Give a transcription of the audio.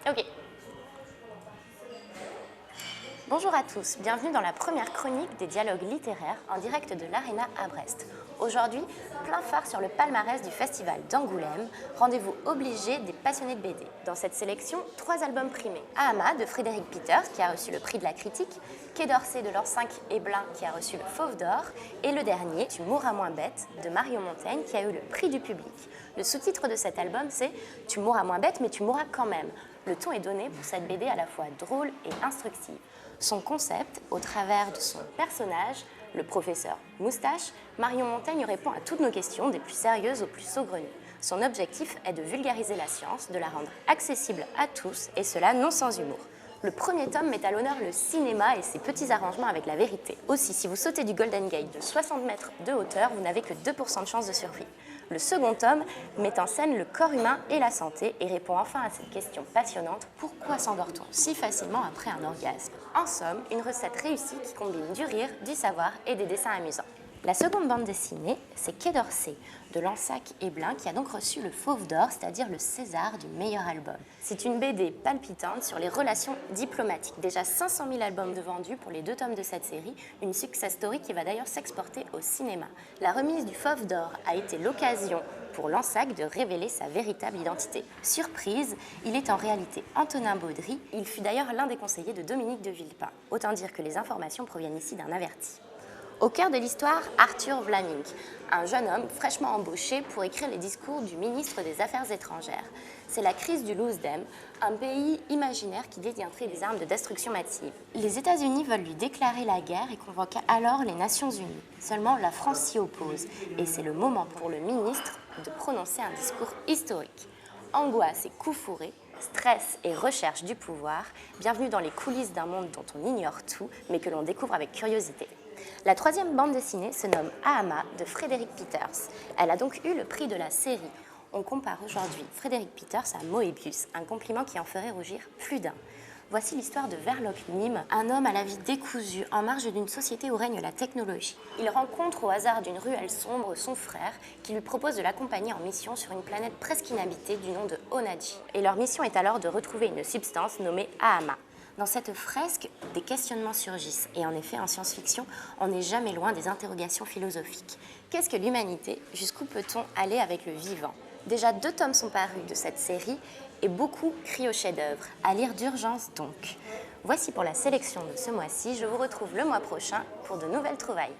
Ok. Bonjour à tous, bienvenue dans la première chronique des dialogues littéraires en direct de l'Arena à Brest. Aujourd'hui, plein phare sur le palmarès du Festival d'Angoulême, rendez-vous obligé des passionnés de BD. Dans cette sélection, 3 albums primés. Ahama de Frédéric Peters qui a reçu le prix de la critique, Quai d'Orsay de Laure 5 et Blin qui a reçu le Fauve d'Or, et le dernier, Tu mourras moins bête de Marion Montaigne qui a eu le prix du public. Le sous-titre de cet album c'est Tu mourras moins bête mais tu mourras quand même. Le ton est donné pour cette BD à la fois drôle et instructive. Son concept, au travers de son personnage, le professeur Moustache, Marion Montaigne répond à toutes nos questions, des plus sérieuses aux plus saugrenues. Son objectif est de vulgariser la science, de la rendre accessible à tous, et cela non sans humour. Le premier tome met à l'honneur le cinéma et ses petits arrangements avec la vérité. Aussi, si vous sautez du Golden Gate de 60 mètres de hauteur, vous n'avez que 2% de chance de survie. Le second tome met en scène le corps humain et la santé et répond enfin à cette question passionnante: pourquoi s'endort-on si facilement après un orgasme? En somme, une recette réussie qui combine du rire, du savoir et des dessins amusants. La seconde bande dessinée, c'est Quai d'Orsay de Lansac et Blin qui a donc reçu le Fauve d'Or, c'est-à-dire le César du meilleur album. C'est une BD palpitante sur les relations diplomatiques. Déjà 500 000 albums de vendus pour les 2 tomes de cette série, une success story qui va d'ailleurs s'exporter au cinéma. La remise du Fauve d'Or a été l'occasion pour Lansac de révéler sa véritable identité. Surprise, il est en réalité Antonin Baudry. Il fut d'ailleurs l'un des conseillers de Dominique de Villepin. Autant dire que les informations proviennent ici d'un averti. Au cœur de l'histoire, Arthur Vlamingh, un jeune homme fraîchement embauché pour écrire les discours du ministre des Affaires étrangères. C'est la crise du Lousdem, un pays imaginaire qui détiendrait des armes de destruction massive. Les États-Unis veulent lui déclarer la guerre et convoquent alors les Nations Unies. Seulement, la France s'y oppose et c'est le moment pour le ministre de prononcer un discours historique. Angoisse et coups fourrés, stress et recherche du pouvoir, bienvenue dans les coulisses d'un monde dont on ignore tout, mais que l'on découvre avec curiosité. La troisième bande dessinée se nomme Ahama de Frédéric Peters. Elle a donc eu le prix de la série. On compare aujourd'hui Frédéric Peters à Moebius, un compliment qui en ferait rougir plus d'un. Voici l'histoire de Verloc Nîmes, un homme à la vie décousue, en marge d'une société où règne la technologie. Il rencontre au hasard d'une ruelle sombre son frère, qui lui propose de l'accompagner en mission sur une planète presque inhabitée du nom de Onadji. Et leur mission est alors de retrouver une substance nommée Ahama. Dans cette fresque, des questionnements surgissent. Et en effet, en science-fiction, on n'est jamais loin des interrogations philosophiques. Qu'est-ce que l'humanité? Jusqu'où peut-on aller avec le vivant? Déjà 2 tomes sont parus de cette série et beaucoup crient au chef-d'œuvre. À lire d'urgence donc. Voici pour la sélection de ce mois-ci. Je vous retrouve le mois prochain pour de nouvelles trouvailles.